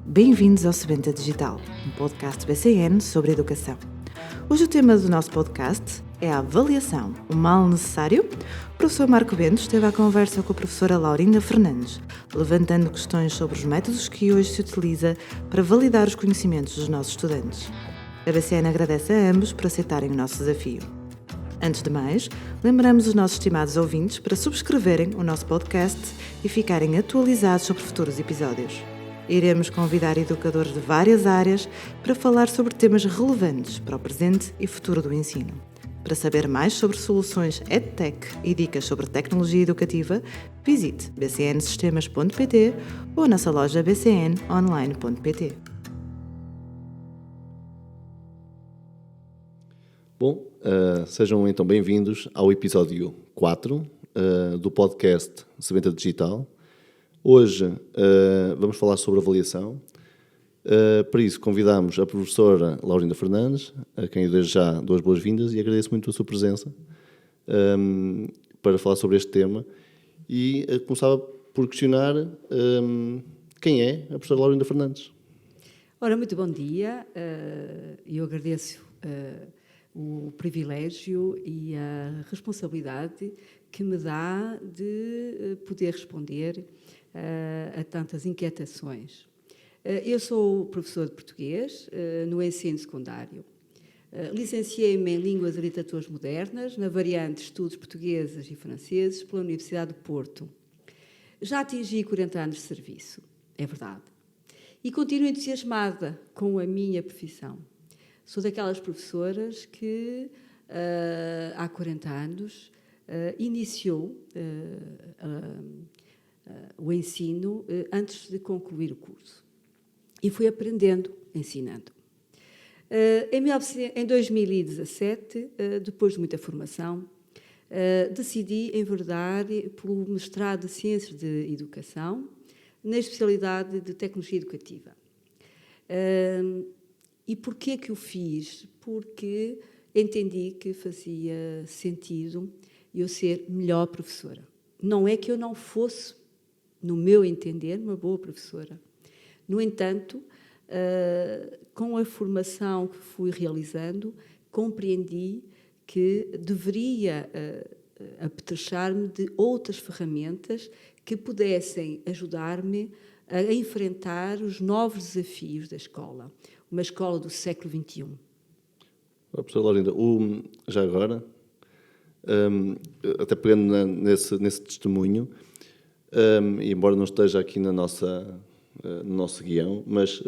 Bem-vindos ao Semente Digital, um podcast BCN sobre educação. Hoje o tema do nosso podcast é a avaliação, o mal necessário? O professor Marco Bento esteve à conversa com a professora Laurinda Fernandes, levantando questões sobre os métodos que hoje se utiliza para validar os conhecimentos dos nossos estudantes. A BCN agradece a ambos por aceitarem o nosso desafio. Antes de mais, lembramos os nossos estimados ouvintes para subscreverem o nosso podcast e ficarem atualizados sobre futuros episódios. Iremos convidar educadores de várias áreas para falar sobre temas relevantes para o presente e futuro do ensino. Para saber mais sobre soluções EdTech e dicas sobre tecnologia educativa, visite bcnsistemas.pt ou a nossa loja bcnonline.pt. Bom, sejam então bem-vindos ao episódio 4 do podcast Semente Digital. Hoje vamos falar sobre avaliação. Para isso convidamos a professora Laurinda Fernandes, a quem eu desde já dou as boas-vindas e agradeço muito a sua presença para falar sobre este tema. E começava por questionar quem é a professora Laurinda Fernandes. Ora, muito bom dia. Eu agradeço o privilégio e a responsabilidade que me dá de poder responder a tantas inquietações. Eu sou professor de português no ensino secundário. Licenciei-me em Línguas e Literaturas Modernas, na variante de Estudos Portugueses e Franceses, pela Universidade de Porto. Já atingi 40 anos de serviço, é verdade. E continuo entusiasmada com a minha profissão. Sou daquelas professoras que, há 40 anos, iniciou o ensino antes de concluir o curso. E fui aprendendo, ensinando. Em 2017, depois de muita formação, decidi enverdar pelo mestrado de Ciências de Educação, na especialidade de Tecnologia Educativa. E porquê que o fiz? Porque entendi que fazia sentido eu ser melhor professora. Não é que eu não fosse, no meu entender, uma boa professora. No entanto, com a formação que fui realizando, compreendi que deveria apetrechar-me de outras ferramentas que pudessem ajudar-me a enfrentar os novos desafios da escola. Uma escola do século XXI. Professora Laurinda, já agora, até pegando nesse testemunho, e embora não esteja aqui no nosso guião, mas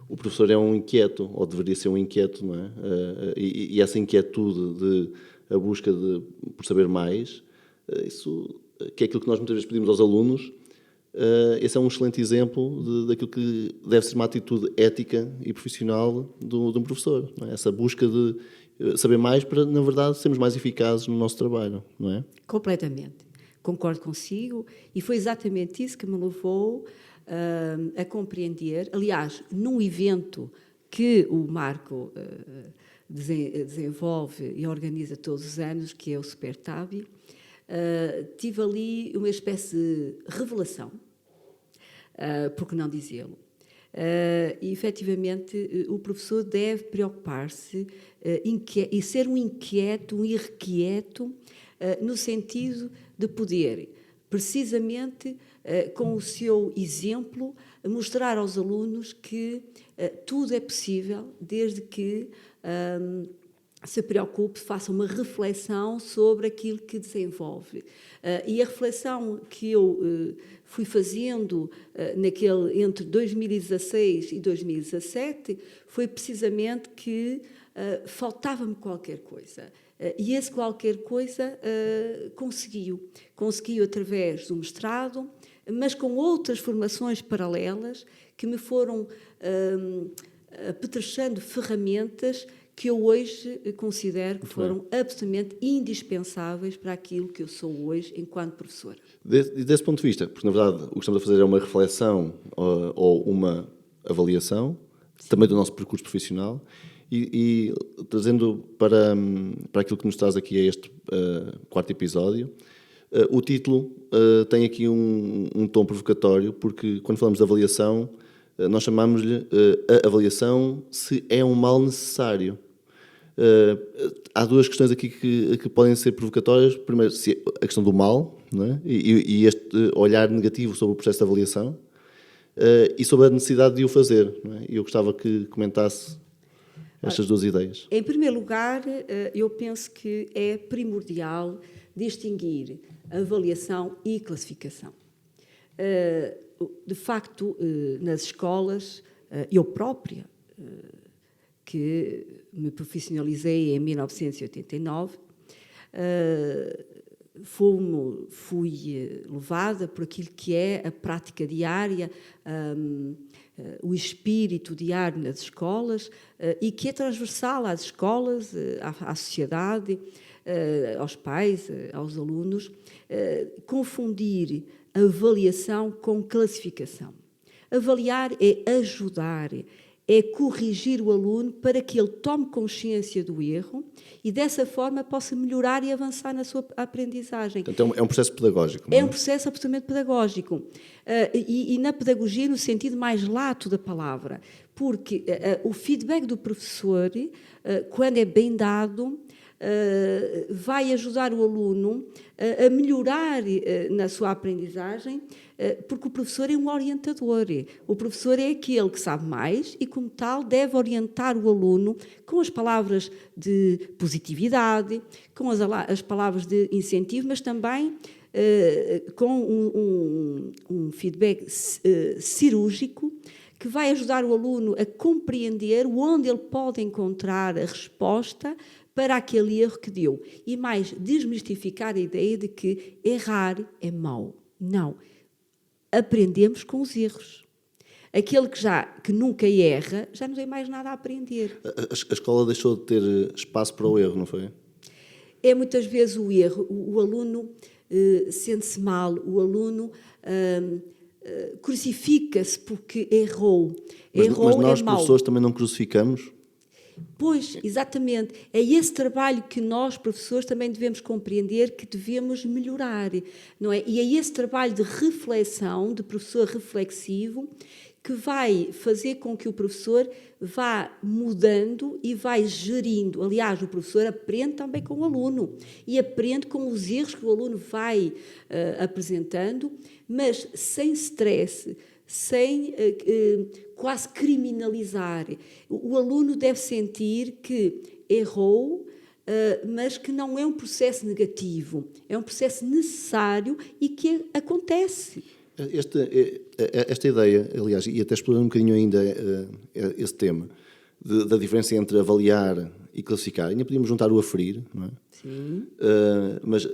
o professor é um inquieto, ou deveria ser um inquieto, não é? E essa inquietude a busca por saber mais, isso que é aquilo que nós muitas vezes pedimos aos alunos. Esse é um excelente exemplo daquilo que deve ser uma atitude ética e profissional de um professor, não é? Essa busca de saber mais para, na verdade, sermos mais eficazes no nosso trabalho, não é? Completamente. Concordo consigo, e foi exatamente isso que me levou a compreender. Aliás, num evento que o Marco desenvolve e organiza todos os anos, que é o SuperTabi, tive ali uma espécie de revelação, por que não dizê-lo? E, efetivamente, o professor deve preocupar-se e ser um inquieto, um irrequieto, no sentido de poder, precisamente com o seu exemplo, mostrar aos alunos que tudo é possível, desde que se preocupe, faça uma reflexão sobre aquilo que desenvolve. E a reflexão que eu fui fazendo entre 2016 e 2017 foi precisamente que faltava-me qualquer coisa. E esse qualquer coisa conseguiu através do mestrado, mas com outras formações paralelas que me foram apetrechando ferramentas que eu hoje considero que foram absolutamente indispensáveis para aquilo que eu sou hoje enquanto professora. Desse ponto de vista, porque na verdade o que estamos a fazer é uma reflexão ou uma avaliação, também do nosso percurso profissional, E trazendo para aquilo que nos traz aqui a este quarto episódio, o título tem aqui um tom provocatório, porque quando falamos de avaliação, nós chamamos-lhe a avaliação se é um mal necessário. Há duas questões aqui que podem ser provocatórias. Primeiro, a questão do mal, não é? E este olhar negativo sobre o processo de avaliação, e sobre a necessidade de o fazer, não é? E eu gostava que comentasse estas duas ideias. Em primeiro lugar, eu penso que é primordial distinguir avaliação e classificação. De facto, nas escolas, eu própria, que me profissionalizei em 1989, fui levada por aquilo que é a prática diária, o espírito diário nas escolas, e que é transversal às escolas, à sociedade, aos pais, aos alunos, confundir avaliação com classificação. Avaliar é ajudar, é corrigir o aluno para que ele tome consciência do erro e, dessa forma, possa melhorar e avançar na sua aprendizagem. Então, é um processo pedagógico, não é? É um processo absolutamente pedagógico. E na pedagogia, no sentido mais lato da palavra, porque o feedback do professor, quando é bem dado, vai ajudar o aluno a melhorar na sua aprendizagem, porque o professor é um orientador. O professor é aquele que sabe mais e, como tal, deve orientar o aluno com as palavras de positividade, com as palavras de incentivo, mas também com um feedback cirúrgico, que vai ajudar o aluno a compreender onde ele pode encontrar a resposta para aquele erro que deu. E mais, desmistificar a ideia de que errar é mau. Não. Aprendemos com os erros. Aquele que nunca erra, já não tem mais nada a aprender. A escola deixou de ter espaço para o erro, não foi? É muitas vezes o erro. O aluno sente-se mal, o aluno crucifica-se porque errou. Mas nós, é mau. professores, também não crucificamos? Pois, exatamente. É esse trabalho que nós, professores, também devemos compreender que devemos melhorar, não é? E é esse trabalho de reflexão, de professor reflexivo, que vai fazer com que o professor vá mudando e vai gerindo. Aliás, o professor aprende também com o aluno e aprende com os erros que o aluno vai apresentando, mas sem stress, sem quase criminalizar. O aluno deve sentir que errou, mas que não é um processo negativo, é um processo necessário e que acontece. Esta ideia, aliás, e até explorando um bocadinho ainda esse tema, da diferença entre avaliar e classificar, ainda podíamos juntar o aferir, não é? Sim. Mas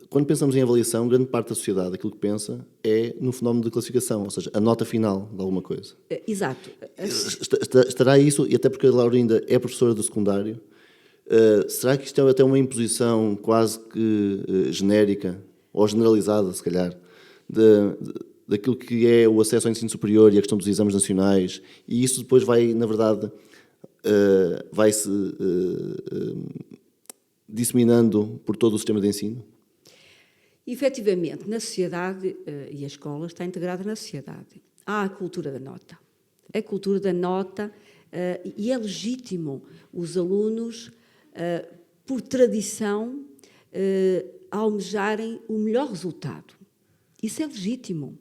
quando pensamos em avaliação, grande parte da sociedade, aquilo que pensa, é no fenómeno de classificação, ou seja, a nota final de alguma coisa. Exato. Estará isso, e até porque a Laurinda é professora do secundário, será que isto é até uma imposição quase que genérica, ou generalizada, se calhar, daquilo que é o acesso ao ensino superior e a questão dos exames nacionais, e isso depois vai, na verdade, vai-se disseminando por todo o sistema de ensino? Efetivamente, na sociedade, e a escola está integrada na sociedade, há a cultura da nota. A cultura da nota, e é legítimo os alunos, por tradição, almejarem o melhor resultado. Isso é legítimo,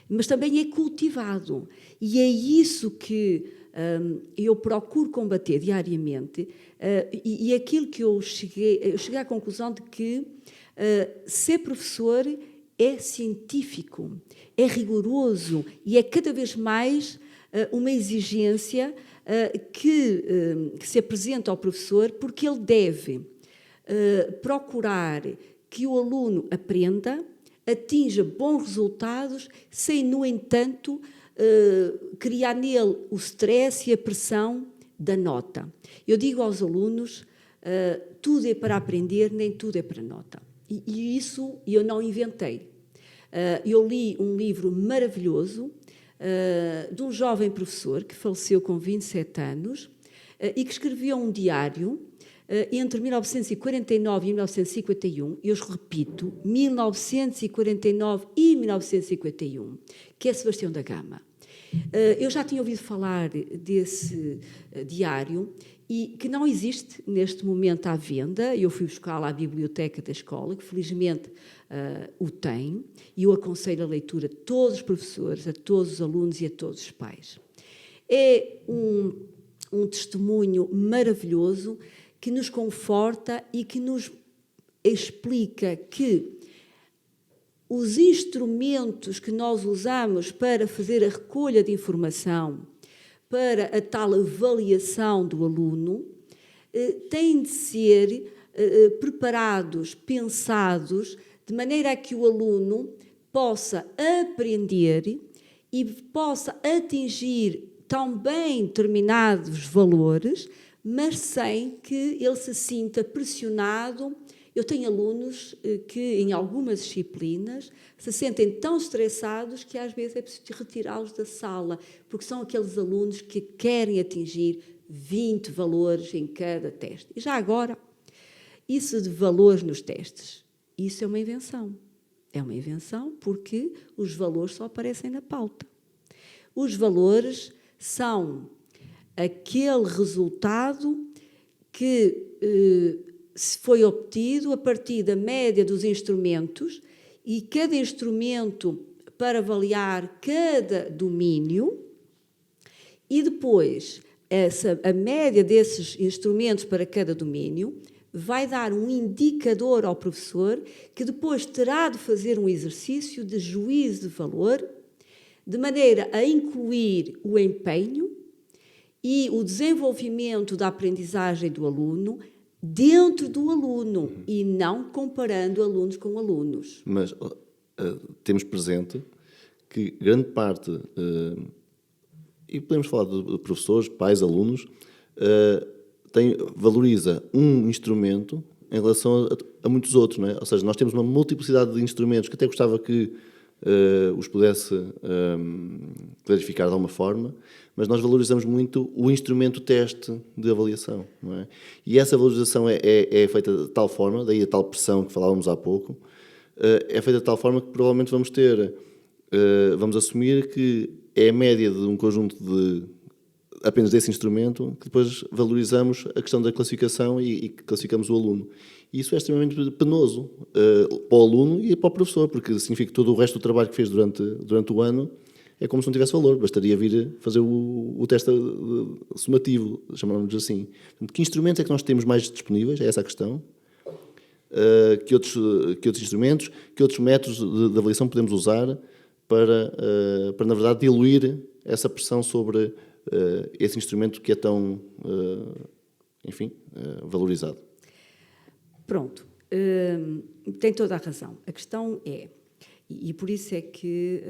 mas também é cultivado. E é isso que eu procuro combater diariamente, e aquilo que eu cheguei à conclusão de que ser professor é científico, é rigoroso e é cada vez mais uma exigência que se apresenta ao professor, porque ele deve procurar que o aluno aprenda, atinja bons resultados, sem, no entanto, criar nele o stress e a pressão da nota. Eu digo aos alunos, tudo é para aprender, nem tudo é para nota. E isso eu não inventei. Eu li um livro maravilhoso de um jovem professor que faleceu com 27 anos, e que escrevia um diário entre 1949 e 1951, eu repito, 1949 e 1951, que é Sebastião da Gama. Eu já tinha ouvido falar desse diário e que não existe neste momento à venda. Eu fui buscá-lo à biblioteca da escola, que felizmente o tem, e eu aconselho a leitura a todos os professores, a todos os alunos e a todos os pais. É um testemunho maravilhoso que nos conforta e que nos explica que os instrumentos que nós usamos para fazer a recolha de informação, para a tal avaliação do aluno, têm de ser preparados, pensados, de maneira a que o aluno possa aprender e possa atingir também determinados valores, mas sem que ele se sinta pressionado. Eu tenho alunos que, em algumas disciplinas, se sentem tão estressados que às vezes é preciso retirá-los da sala, porque são aqueles alunos que querem atingir 20 valores em cada teste. E já agora, isso de valores nos testes, isso é uma invenção. É uma invenção porque os valores só aparecem na pauta. Os valores são aquele resultado que foi obtido a partir da média dos instrumentos, e cada instrumento para avaliar cada domínio, e depois a média desses instrumentos para cada domínio vai dar um indicador ao professor, que depois terá de fazer um exercício de juízo de valor, de maneira a incluir o empenho e o desenvolvimento da aprendizagem do aluno dentro do aluno e não comparando alunos com alunos. Mas temos presente que grande parte, e podemos falar de professores, pais, alunos, valoriza um instrumento em relação a muitos outros, não é? Ou seja, nós temos uma multiplicidade de instrumentos que até gostava que os pudesse clarificar de alguma forma, mas nós valorizamos muito o instrumento teste de avaliação, não é? E essa valorização é feita de tal forma, daí a tal pressão que falávamos há pouco, é feita de tal forma que provavelmente vamos assumir que é a média de um conjunto de apenas desse instrumento que depois valorizamos a questão da classificação e classificamos o aluno. E isso é extremamente penoso para o aluno e para o professor, porque significa que todo o resto do trabalho que fez durante o ano é como se não tivesse valor, bastaria vir fazer o teste somativo, chamamos assim. Portanto, que instrumentos é que nós temos mais disponíveis? É essa a questão. Que outros instrumentos, que outros métodos de avaliação podemos usar para, na verdade, diluir essa pressão sobre esse instrumento que é tão, valorizado? Pronto, tem toda a razão. A questão é, e por isso é que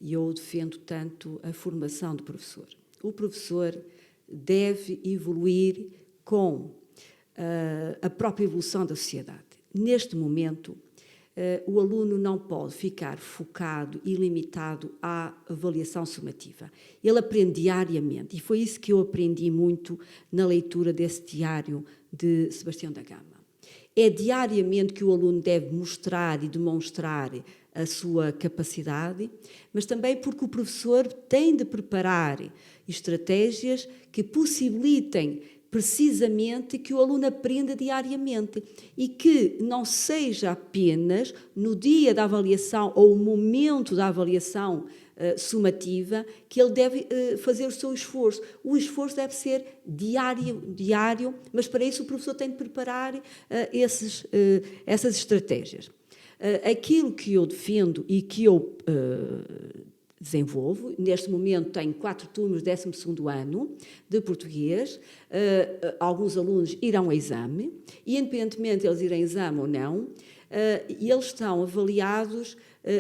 eu defendo tanto a formação do professor. O professor deve evoluir com a própria evolução da sociedade. Neste momento, o aluno não pode ficar focado e limitado à avaliação sumativa. Ele aprende diariamente, e foi isso que eu aprendi muito na leitura desse diário de Sebastião da Gama. É diariamente que o aluno deve mostrar e demonstrar a sua capacidade, mas também porque o professor tem de preparar estratégias que possibilitem precisamente que o aluno aprenda diariamente e que não seja apenas no dia da avaliação ou o momento da avaliação sumativa que ele deve fazer o seu esforço. O esforço deve ser diário, mas para isso o professor tem de preparar essas estratégias. Aquilo que eu defendo e que eu desenvolvo, neste momento tenho 4 turmas do 12º ano de português, alguns alunos irão a exame, e independentemente de eles irem a exame ou não, eles estão avaliados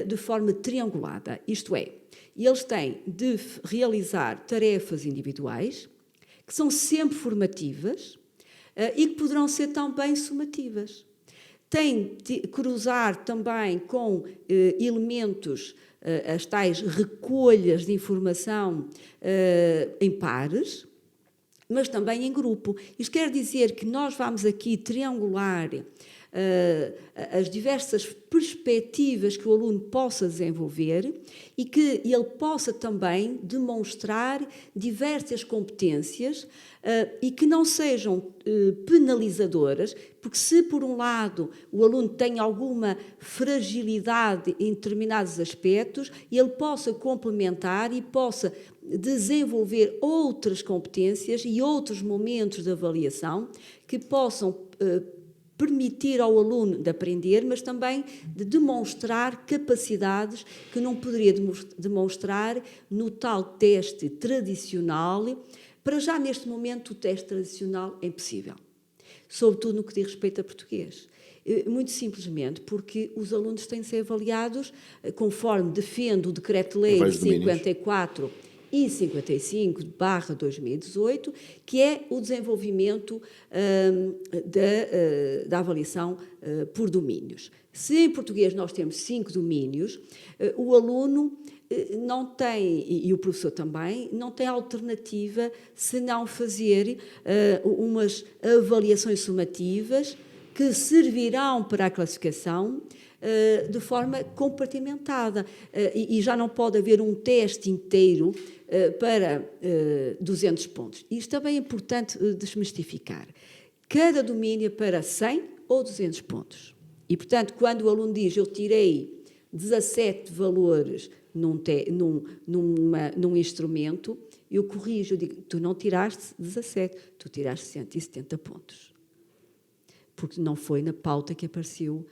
de forma triangulada, isto é, eles têm de realizar tarefas individuais, que são sempre formativas e que poderão ser também sumativas. Têm de cruzar também com elementos, as tais recolhas de informação em pares, mas também em grupo. Isto quer dizer que nós vamos aqui triangular as diversas perspectivas que o aluno possa desenvolver e que ele possa também demonstrar diversas competências e que não sejam penalizadoras, porque se, por um lado, o aluno tem alguma fragilidade em determinados aspectos, ele possa complementar e possa desenvolver outras competências e outros momentos de avaliação que possam permitir ao aluno de aprender, mas também de demonstrar capacidades que não poderia demonstrar no tal teste tradicional. Para já, neste momento, o teste tradicional é impossível, sobretudo no que diz respeito a português. Muito simplesmente porque os alunos têm de ser avaliados conforme defende o Decreto-Lei 54 e 55/2018, que é o desenvolvimento da avaliação por domínios. Se em português nós temos 5 domínios, o aluno não tem, e o professor também, não tem alternativa senão fazer umas avaliações sumativas que servirão para a classificação de forma compartimentada. E já não pode haver um teste inteiro para 200 pontos. Isto também é importante desmistificar. Cada domínio é para 100 ou 200 pontos. E, portanto, quando o aluno diz eu tirei 17 valores num instrumento, eu corrijo, eu digo, tu não tiraste 17, tu tiraste 170 pontos. Porque não foi na pauta que apareceu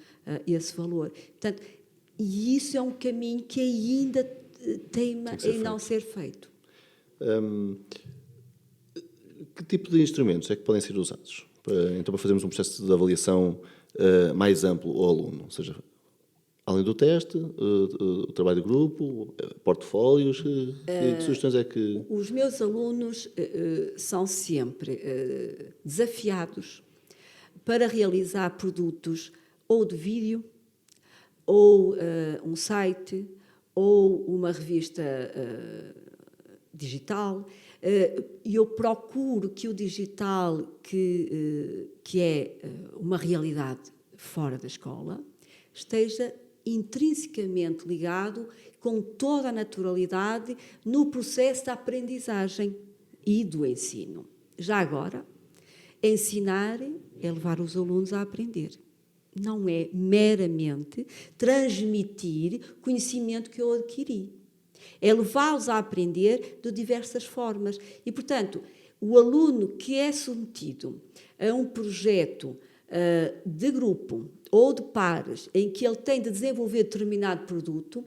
esse valor. Portanto, e isso é um caminho que ainda teima em não ser feito. Que tipo de instrumentos é que podem ser usados para fazermos um processo de avaliação mais amplo ao aluno? Ou seja, além do teste, o trabalho de grupo, portfólios, que sugestões é que... Os meus alunos são sempre desafiados para realizar produtos ou de vídeo, ou um site, ou uma revista digital. E eu procuro que o digital, que é uma realidade fora da escola, esteja intrinsecamente ligado com toda a naturalidade no processo da aprendizagem e do ensino. Já agora, ensinar é levar os alunos a aprender. Não é meramente transmitir conhecimento que eu adquiri. É levá-los a aprender de diversas formas. E, portanto, o aluno que é submetido a um projeto de grupo ou de pares em que ele tem de desenvolver determinado produto,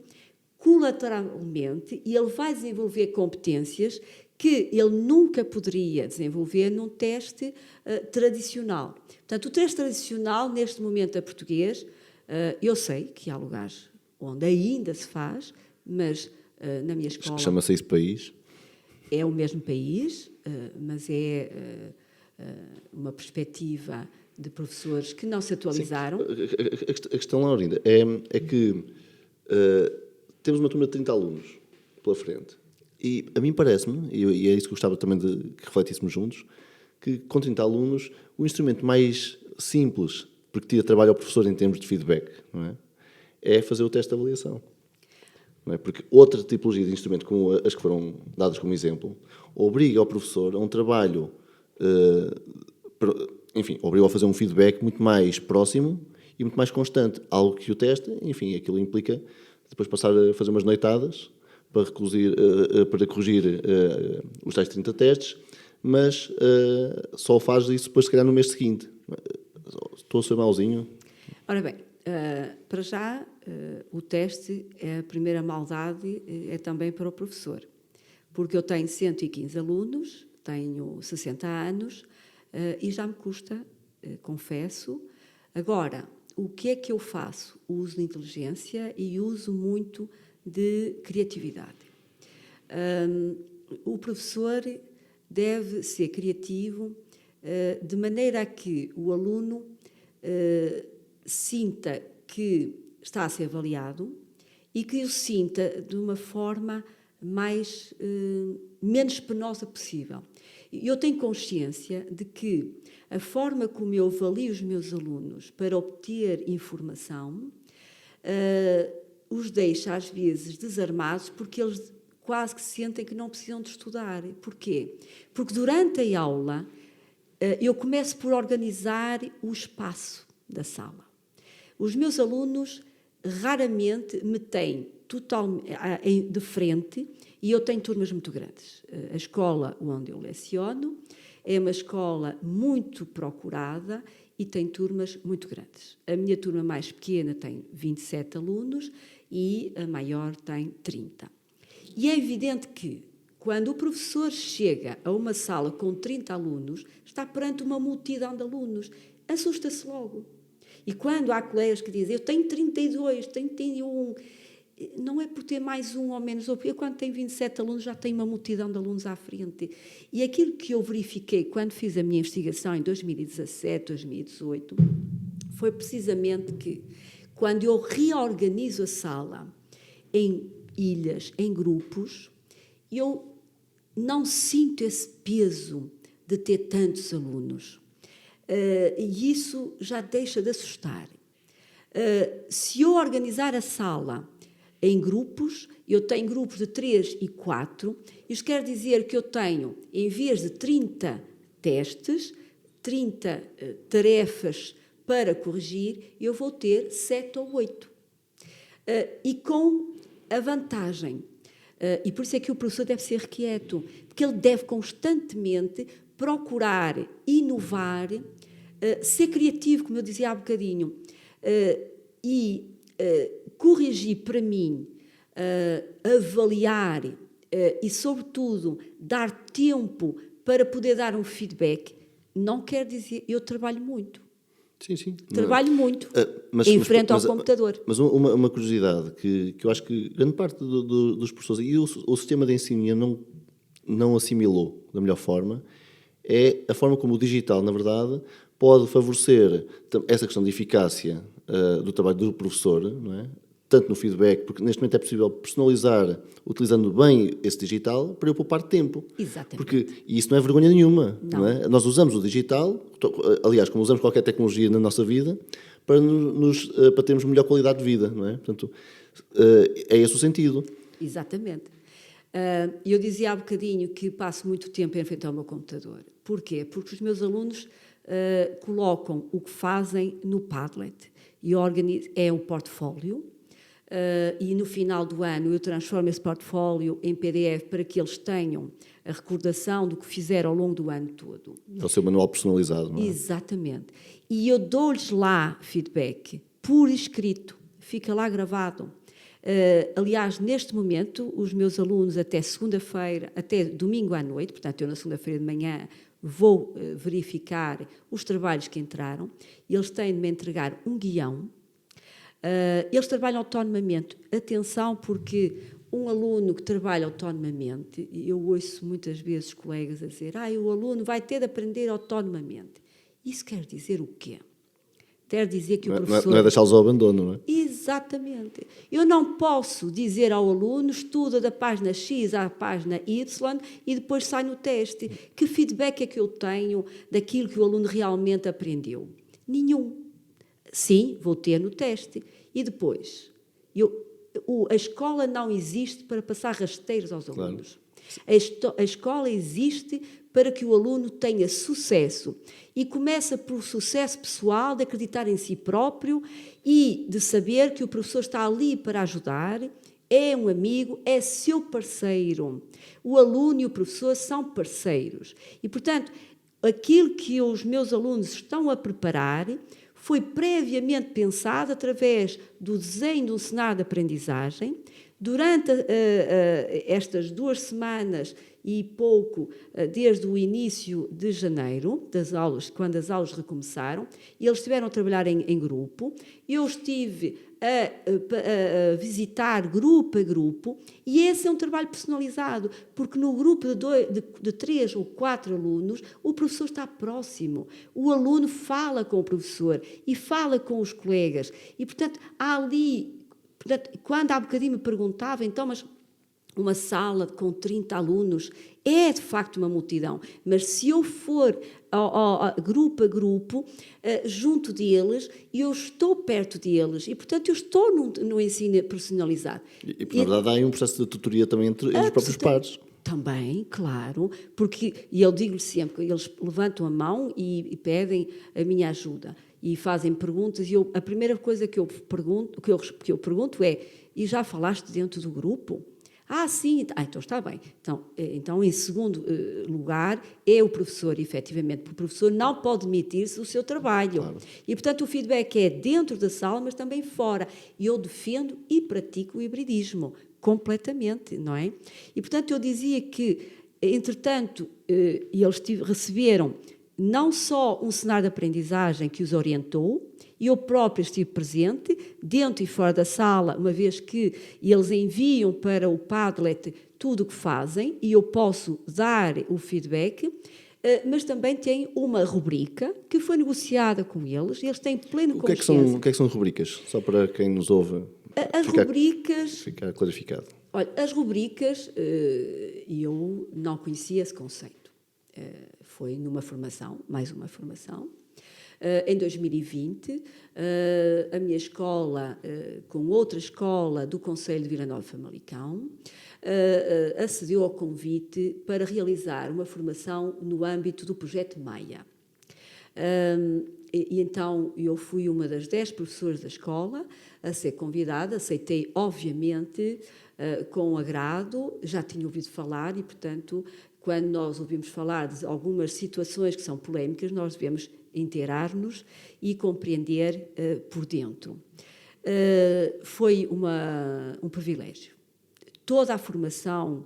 colateralmente, ele vai desenvolver competências que ele nunca poderia desenvolver num teste tradicional. Portanto, o teste tradicional, neste momento a português, eu sei que há lugares onde ainda se faz, mas na minha escola... Chama-se esse país? É o mesmo país, mas é uma perspectiva de professores que não se atualizaram. Sim. A questão, Laurinda, é que temos uma turma de 30 alunos pela frente. E a mim parece-me, e é isso que eu gostava também de que refletíssemos juntos, que com 30 alunos o instrumento mais simples, porque tira trabalho ao professor em termos de feedback, não é fazer o teste de avaliação. Não é? Porque outra tipologia de instrumento, como as que foram dadas como exemplo, obriga o professor a um trabalho, obriga a fazer um feedback muito mais próximo e muito mais constante. Algo que o teste, aquilo implica depois passar a fazer umas noitadas para corrigir os tais 30 testes, mas só faz isso depois, se calhar, no mês seguinte. Estou a ser mauzinho? Ora bem, para já, o teste, a primeira maldade é também para o professor, porque eu tenho 115 alunos, tenho 60 anos e já me custa, confesso. Agora, o que é que eu faço? Uso de inteligência e uso muito de criatividade. O professor deve ser criativo de maneira a que o aluno sinta que está a ser avaliado e que o sinta de uma forma menos penosa possível. Eu tenho consciência de que a forma como eu avalio os meus alunos para obter informação os deixa, às vezes, desarmados, porque eles quase que sentem que não precisam de estudar. Porquê? Porque durante a aula eu começo por organizar o espaço da sala. Os meus alunos raramente me têm de frente, e eu tenho turmas muito grandes. A escola onde eu leciono é uma escola muito procurada e tem turmas muito grandes. A minha turma mais pequena tem 27 alunos e a maior tem 30. E é evidente que, quando o professor chega a uma sala com 30 alunos, está perante uma multidão de alunos, assusta-se logo. E quando há colegas que dizem, eu tenho 32, tenho 31, não é por ter mais um ou menos, ou porque quando tem 27 alunos já tem uma multidão de alunos à frente. E aquilo que eu verifiquei quando fiz a minha investigação em 2017, 2018, foi precisamente que, quando eu reorganizo a sala em ilhas, em grupos, eu não sinto esse peso de ter tantos alunos. E isso já deixa de assustar. Se eu organizar a sala em grupos, eu tenho grupos de 3 e 4, isso quer dizer que eu tenho, em vez de 30 testes, 30 tarefas para corrigir, eu vou ter 7 ou 8. E com a vantagem, e por isso é que o professor deve ser requieto, porque ele deve constantemente procurar inovar, ser criativo, como eu dizia há bocadinho, e corrigir para mim, avaliar e, sobretudo, dar tempo para poder dar um feedback, não quer dizer... Eu trabalho muito. Sim. Trabalho muito em frente ao computador. Mas uma curiosidade que eu acho que grande parte dos professores e o sistema de ensino não assimilou da melhor forma é a forma como o digital, na verdade, pode favorecer essa questão de eficácia do trabalho do professor, não é? Tanto no feedback, porque neste momento é possível personalizar, utilizando bem esse digital, para eu poupar tempo. Exatamente. E isso não é vergonha nenhuma. Não é? Nós usamos o digital, aliás, como usamos qualquer tecnologia na nossa vida, para termos melhor qualidade de vida. Não é? Portanto, é esse o sentido. Exatamente. Eu dizia há bocadinho que passo muito tempo em frente ao meu computador. Porquê? Porque os meus alunos colocam o que fazem no Padlet e é um portfólio. E no final do ano eu transformo esse portfólio em PDF para que eles tenham a recordação do que fizeram ao longo do ano todo. É o seu manual personalizado, não é? Exatamente. E eu dou-lhes lá feedback por escrito, fica lá gravado. Aliás, neste momento, os meus alunos até segunda-feira, até domingo à noite, portanto eu na segunda-feira de manhã vou verificar os trabalhos que entraram e eles têm de me entregar um guião. Eles trabalham autonomamente. Atenção, porque um aluno que trabalha autonomamente, eu ouço muitas vezes colegas a dizer o aluno vai ter de aprender autonomamente. Isso quer dizer o quê? Quer dizer que o professor... Não é deixá-los ao abandono, não é? Exatamente. Eu não posso dizer ao aluno estuda da página X à página Y e depois sai no teste. Que feedback é que eu tenho daquilo que o aluno realmente aprendeu? Nenhum. Sim, vou ter no teste. E depois? A escola não existe para passar rasteiros aos alunos. Claro. A escola existe para que o aluno tenha sucesso. E começa por sucesso pessoal, de acreditar em si próprio e de saber que o professor está ali para ajudar, é um amigo, é seu parceiro. O aluno e o professor são parceiros. E, portanto, aquilo que os meus alunos estão a preparar foi previamente pensado através do desenho de um cenário de aprendizagem. Durante estas 2 semanas e pouco, desde o início de janeiro, das aulas, quando as aulas recomeçaram, eles estiveram a trabalhar em grupo. Eu estive a visitar grupo a grupo, e esse é um trabalho personalizado, porque no grupo de 3 ou 4 alunos, o professor está próximo, o aluno fala com o professor e fala com os colegas, e, portanto, há ali... Portanto, quando há bocadinho me perguntava, então, mas uma sala com 30 alunos é de facto uma multidão, mas se eu for grupo a grupo, junto deles, eu estou perto deles e, portanto, eu estou no ensino personalizado. E, na verdade, há aí um processo de tutoria também entre os próprios pares. Também, claro, porque e eu digo-lhes sempre que eles levantam a mão e pedem a minha ajuda e fazem perguntas, e a primeira coisa que eu pergunto é: e já falaste dentro do grupo? Ah, sim, então está bem. Então, em segundo lugar, é o professor, efetivamente, porque o professor não pode demitir-se do seu trabalho. Claro. E, portanto, o feedback é dentro da sala, mas também fora. E eu defendo e pratico o hibridismo, completamente, não é? E, portanto, eu dizia que, entretanto, eles receberam não só um cenário de aprendizagem que os orientou, e eu própria estive presente, dentro e fora da sala, uma vez que eles enviam para o Padlet tudo o que fazem, e eu posso dar o feedback, mas também tem uma rubrica que foi negociada com eles, e eles têm plena consciência. O que é que são rubricas? Só para quem nos ouve ficar clarificado. Olha, as rubricas, eu não conhecia esse conceito. Foi numa formação, mais uma formação. Em 2020, a minha escola, com outra escola do Conselho de Vila Nova de Famalicão, acedeu ao convite para realizar uma formação no âmbito do projeto Maia. E então eu fui uma das 10 professoras da escola a ser convidada, aceitei obviamente com agrado, já tinha ouvido falar e, portanto, quando nós ouvimos falar de algumas situações que são polémicas, nós devemos inteirar-nos e compreender por dentro. Foi um privilégio. Toda a formação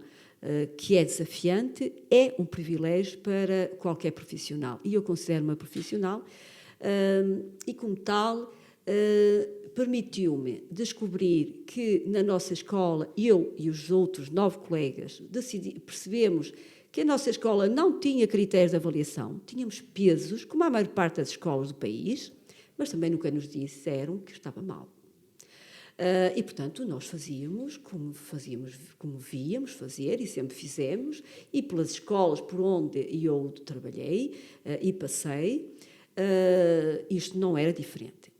que é desafiante é um privilégio para qualquer profissional. E eu considero uma profissional e, como tal, permitiu-me descobrir que na nossa escola, eu e os outros 9 colegas percebemos que a nossa escola não tinha critérios de avaliação, tínhamos pesos, como a maior parte das escolas do país, mas também nunca nos disseram que estava mal. E, portanto, nós fazíamos como víamos fazer e sempre fizemos, e pelas escolas por onde eu trabalhei e passei, isto não era diferente.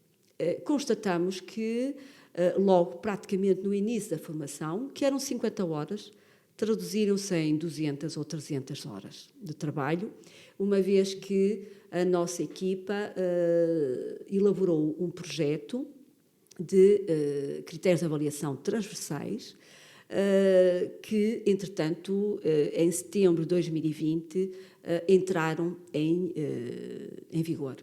Constatamos que, logo, praticamente no início da formação, que eram 50 horas, traduziram-se em 200 ou 300 horas de trabalho, uma vez que a nossa equipa elaborou um projeto de critérios de avaliação transversais que, entretanto, em setembro de 2020, entraram em vigor.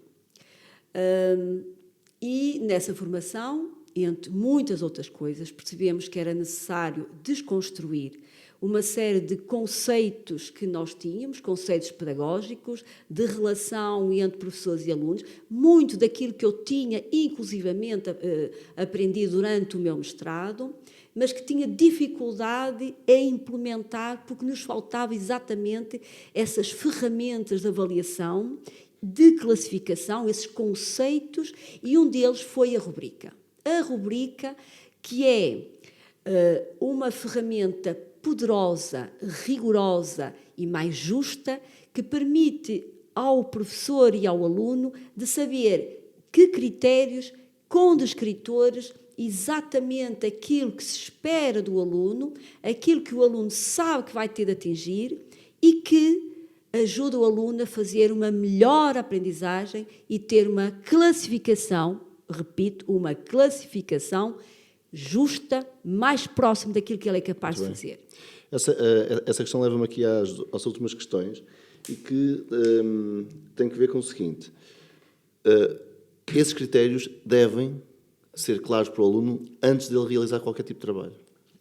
E nessa formação, entre muitas outras coisas, percebemos que era necessário desconstruir uma série de conceitos que nós tínhamos, conceitos pedagógicos, de relação entre professores e alunos, muito daquilo que eu tinha, inclusivamente, aprendido durante o meu mestrado, mas que tinha dificuldade em implementar, porque nos faltava exatamente essas ferramentas de avaliação, de classificação, esses conceitos, e um deles foi a rubrica. A rubrica, que é uma ferramenta poderosa, rigorosa e mais justa, que permite ao professor e ao aluno de saber que critérios, com descritores, exatamente aquilo que se espera do aluno, aquilo que o aluno sabe que vai ter de atingir e que ajuda o aluno a fazer uma melhor aprendizagem e ter uma classificação, repito, uma classificação justa, mais próximo daquilo que ele é capaz de fazer. Essa questão leva-me aqui às últimas questões e que tem que ver com o seguinte. Esses critérios devem ser claros para o aluno antes dele realizar qualquer tipo de trabalho.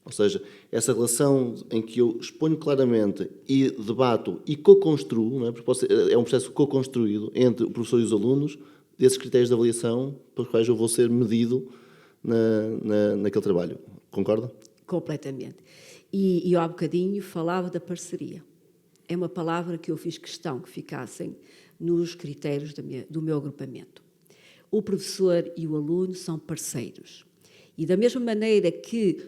Ou seja, essa relação em que eu exponho claramente e debato e co-construo, não é? Porque é um processo co-construído entre o professor e os alunos, desses critérios de avaliação pelos quais eu vou ser medido naquele trabalho. Concorda? Completamente. E eu há bocadinho falava da parceria. É uma palavra que eu fiz questão que ficassem nos critérios do meu agrupamento. O professor e o aluno são parceiros. E da mesma maneira que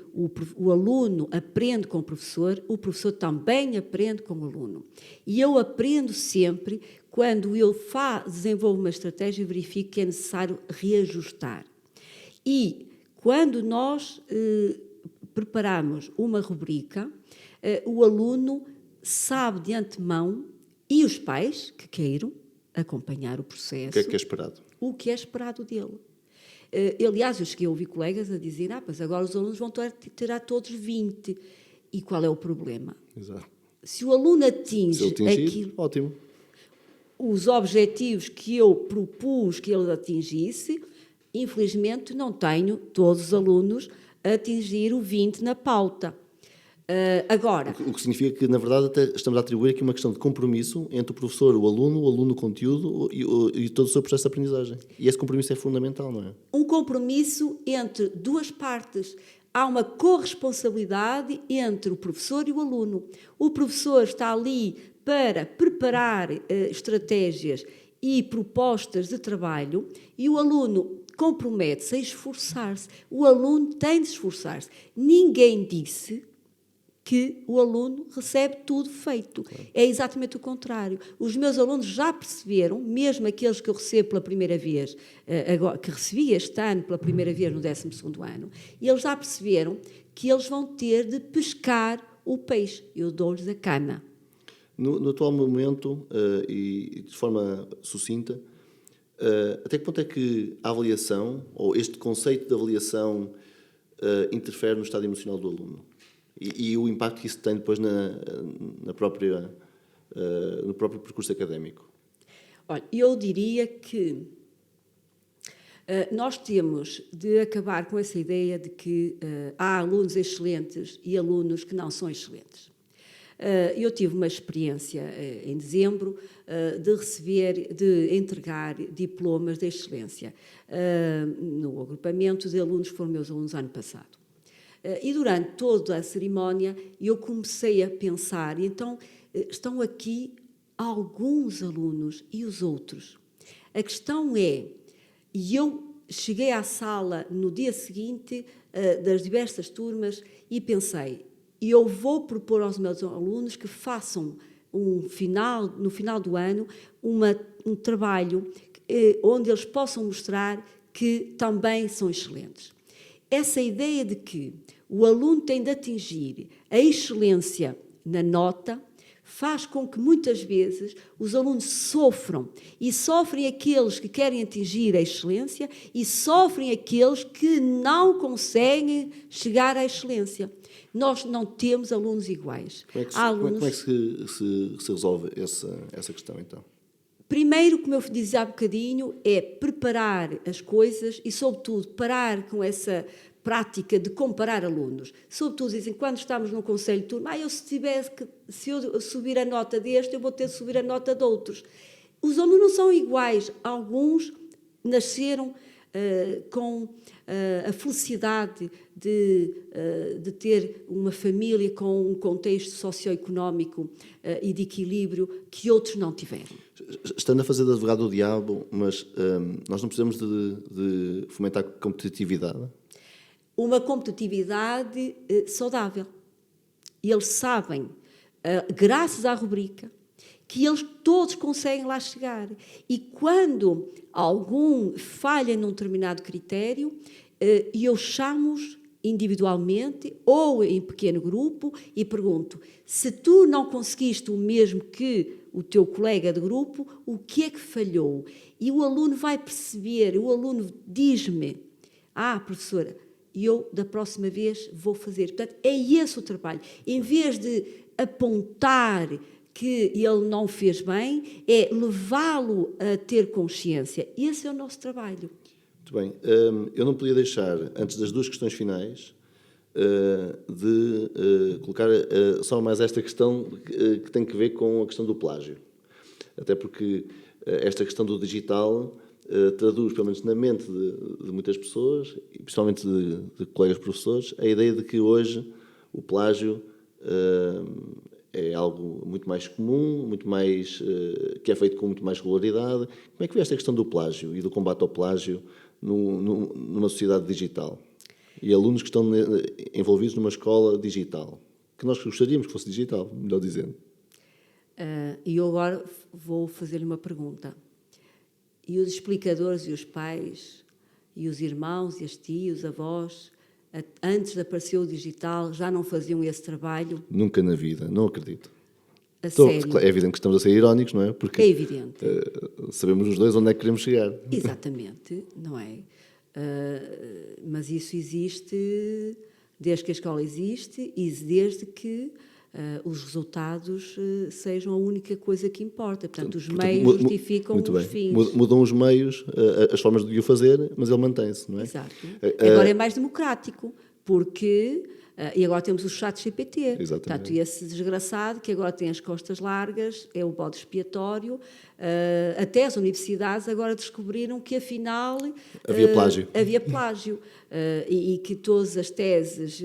o aluno aprende com o professor também aprende com o aluno. E eu aprendo sempre quando eu desenvolvo uma estratégia e verifico que é necessário reajustar. E quando nós preparamos uma rubrica, o aluno sabe de antemão, e os pais que queiram acompanhar o processo. O que é esperado? O que é esperado dele. Aliás, eu cheguei a ouvir colegas a dizer, mas agora os alunos vão tirar todos 20. E qual é o problema? Exato. Se o aluno atinge aquilo, ótimo. Os objetivos que eu propus que ele atingisse, infelizmente não tenho todos os alunos a atingir o 20 na pauta. Agora... O que significa que, na verdade, até estamos a atribuir aqui uma questão de compromisso entre o professor, o aluno, o conteúdo e todo o seu processo de aprendizagem. E esse compromisso é fundamental, não é? Um compromisso entre duas partes. Há uma corresponsabilidade entre o professor e o aluno. O professor está ali para preparar estratégias e propostas de trabalho e o aluno compromete-se a esforçar-se. O aluno tem de se esforçar-se. Ninguém disse que o aluno recebe tudo feito. Claro. É exatamente o contrário. Os meus alunos já perceberam, mesmo aqueles que eu recebo pela primeira vez, que recebi este ano pela primeira vez no 12º ano, e eles já perceberam que eles vão ter de pescar o peixe. Eu dou-lhes a cana. No atual momento, e de forma sucinta, até que ponto é que a avaliação, ou este conceito de avaliação, interfere no estado emocional do aluno? E o impacto que isso tem depois no próprio percurso académico? Olha, eu diria que nós temos de acabar com essa ideia de que há alunos excelentes e alunos que não são excelentes. Eu tive uma experiência em dezembro de entregar diplomas de excelência no agrupamento de alunos que foram meus alunos ano passado. E durante toda a cerimónia eu comecei a pensar, então estão aqui alguns alunos e os outros. A questão é, e eu cheguei à sala no dia seguinte das diversas turmas e pensei, eu vou propor aos meus alunos que façam no final do ano um trabalho onde eles possam mostrar que também são excelentes. Essa ideia de que o aluno tem de atingir a excelência na nota faz com que, muitas vezes, os alunos sofram. E sofrem aqueles que querem atingir a excelência e sofrem aqueles que não conseguem chegar à excelência. Nós não temos alunos iguais. Como é que se resolve essa questão, então? Primeiro, como eu dizia há bocadinho, é preparar as coisas e, sobretudo, parar com essa prática de comparar alunos. Sobretudo, dizem, quando estamos num conselho de turma, se eu subir a nota deste, eu vou ter de subir a nota de outros. Os alunos não são iguais. Alguns nasceram com a felicidade de ter uma família com um contexto socioeconómico e de equilíbrio que outros não tiveram. Estando a fazer de advogado do diabo, mas nós não precisamos de fomentar competitividade? Uma competitividade saudável. E eles sabem, graças à rubrica, que eles todos conseguem lá chegar. E quando algum falha num determinado critério, eu chamo-os individualmente ou em pequeno grupo e pergunto, se tu não conseguiste o mesmo que o teu colega de grupo, o que é que falhou? E o aluno vai perceber, o aluno diz-me, professora, eu da próxima vez vou fazer. Portanto, é esse o trabalho. Em vez de apontar que ele não fez bem, é levá-lo a ter consciência. Esse é o nosso trabalho. Muito bem. Eu não podia deixar, antes das duas questões finais, de colocar só mais esta questão que tem que ver com a questão do plágio. Até porque esta questão do digital traduz, pelo menos na mente de muitas pessoas, e principalmente de colegas professores, a ideia de que hoje o plágio é algo muito mais comum, que é feito com muito mais regularidade. Como é que vê esta questão do plágio e do combate ao plágio numa sociedade digital? e alunos que estão envolvidos numa escola digital, que nós gostaríamos que fosse digital, melhor dizendo. E eu agora vou fazer-lhe uma pergunta. E os explicadores e os pais, e os irmãos e as tias, os avós, antes de aparecer o digital, já não faziam esse trabalho? Nunca na vida, não acredito. Sério? É evidente que estamos a ser irónicos, não é? Porque É evidente. sabemos os dois onde é que queremos chegar. Exatamente, não é? Mas isso existe desde que a escola existe e desde que os resultados sejam a única coisa que importa. Portanto, os meios justificam os fins. Mudam os meios, as formas de o fazer, mas ele mantém-se, não é? Exato. Agora é mais democrático, porque... e agora temos o chat GPT. Exatamente. Portanto, esse desgraçado que agora tem as costas largas, é o bode expiatório. Até as universidades agora descobriram que, afinal... Havia plágio. E que todas as teses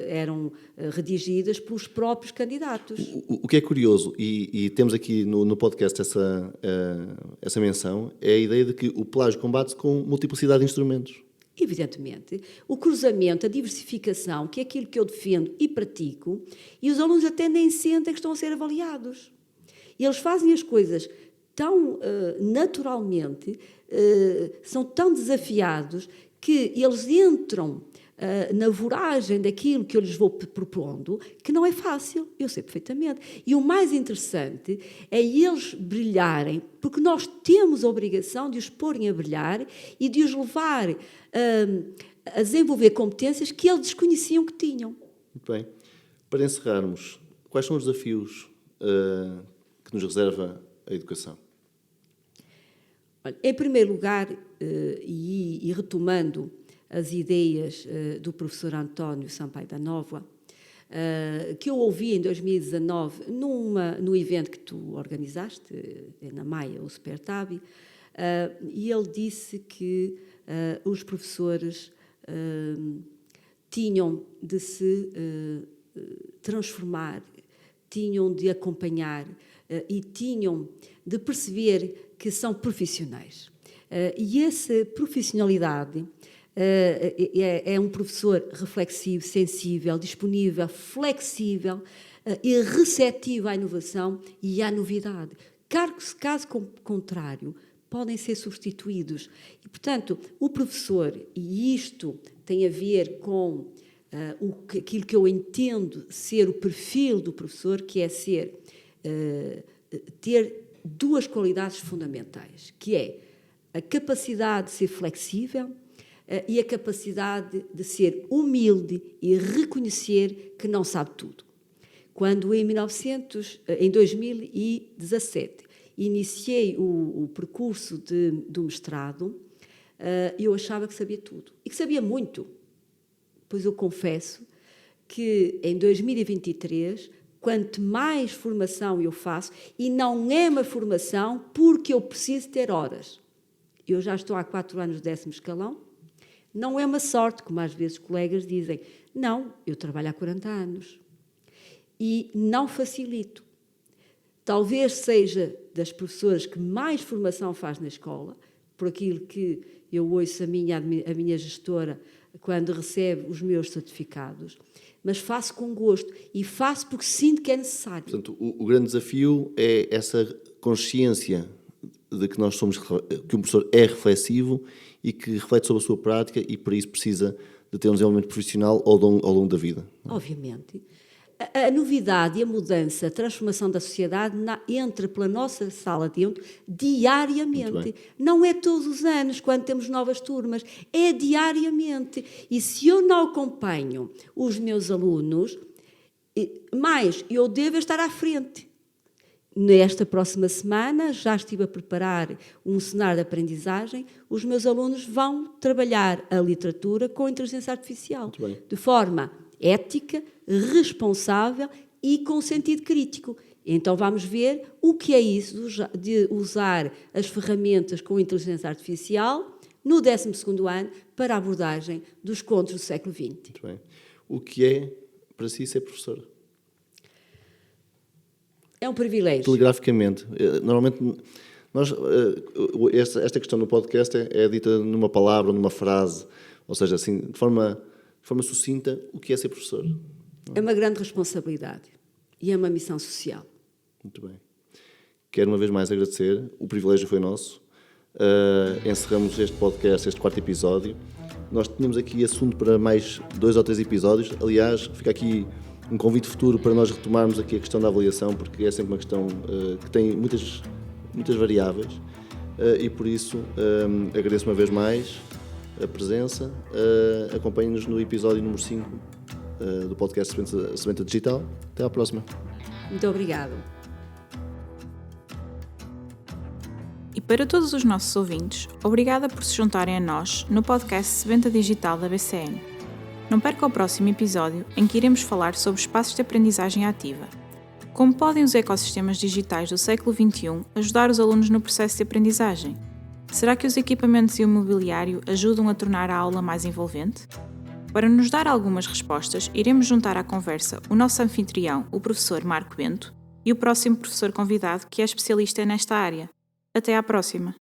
eram redigidas pelos próprios candidatos. O que é curioso, e temos aqui no podcast essa menção, é a ideia de que o plágio combate-se com multiplicidade de instrumentos. Evidentemente, o cruzamento, a diversificação, que é aquilo que eu defendo e pratico, e os alunos até nem sentem que estão a ser avaliados. E eles fazem as coisas tão naturalmente, são tão desafiados, que eles entram na voragem daquilo que eu lhes vou propondo, que não é fácil, eu sei perfeitamente. E o mais interessante é eles brilharem, porque nós temos a obrigação de os porem a brilhar e de os levar a desenvolver competências que eles desconheciam que tinham. Muito bem. Para encerrarmos, quais são os desafios que nos reserva a educação? Olha, em primeiro lugar, e retomando as ideias do professor António Sampaio da Nova, que eu ouvi em 2019 no evento que tu organizaste, na Maia, o Supertabi, e ele disse que os professores tinham de se transformar, tinham de acompanhar e tinham de perceber que são profissionais. E essa profissionalidade é um professor reflexivo, sensível, disponível, flexível e receptivo à inovação e à novidade. Caso contrário, podem ser substituídos. E, portanto, o professor, e isto tem a ver com aquilo que eu entendo ser o perfil do professor, que é ter duas qualidades fundamentais, que é a capacidade de ser flexível e a capacidade de ser humilde e reconhecer que não sabe tudo. Quando em 2017 iniciei o percurso do mestrado, eu achava que sabia tudo e que sabia muito, pois eu confesso que em 2023, quanto mais formação eu faço, e não é uma formação porque eu preciso ter horas. Eu já estou há 4 anos no 10º escalão, não é uma sorte, como às vezes colegas dizem. Não, eu trabalho há 40 anos e não facilito. Talvez seja das professoras que mais formação faz na escola, por aquilo que eu ouço a minha gestora quando recebe os meus certificados, mas faço com gosto e faço porque sinto que é necessário. Portanto, o grande desafio é essa consciência de que que um professor é reflexivo e que reflete sobre a sua prática e, para isso, precisa de ter um desenvolvimento profissional ao longo da vida. Obviamente. A novidade e a mudança, a transformação da sociedade entra pela nossa sala dentro diariamente. Não é todos os anos, quando temos novas turmas, é diariamente. E se eu não acompanho os meus alunos, eu devo estar à frente. Nesta próxima semana, já estive a preparar um cenário de aprendizagem, os meus alunos vão trabalhar a literatura com a inteligência artificial, de forma ética, responsável e com sentido crítico. Então vamos ver o que é isso de usar as ferramentas com inteligência artificial no 12º ano para a abordagem dos contos do século XX. Muito bem. O que é, para si, ser professora? É um privilégio. Telegraficamente. Normalmente, esta questão no podcast é dita numa palavra, numa frase. Ou seja, assim, de forma sucinta, o que é ser professor? É uma grande responsabilidade e é uma missão social. Muito bem. Quero uma vez mais agradecer, o privilégio foi nosso. Encerramos este podcast, este 4º episódio. Nós tínhamos aqui assunto para mais 2 ou 3 episódios. Aliás, fica aqui um convite futuro para nós retomarmos aqui a questão da avaliação, porque é sempre uma questão que tem muitas variáveis, e por isso agradeço uma vez mais a presença. Acompanhem-nos no episódio número 5 do podcast Semente Digital. Até à próxima. Muito obrigada. E para todos os nossos ouvintes, obrigada por se juntarem a nós no podcast Semente Digital da BCN. Não perca o próximo episódio em que iremos falar sobre espaços de aprendizagem ativa. Como podem os ecossistemas digitais do século XXI ajudar os alunos no processo de aprendizagem? Será que os equipamentos e o mobiliário ajudam a tornar a aula mais envolvente? Para nos dar algumas respostas, iremos juntar à conversa o nosso anfitrião, o professor Marco Bento, e o próximo professor convidado, que é especialista nesta área. Até à próxima!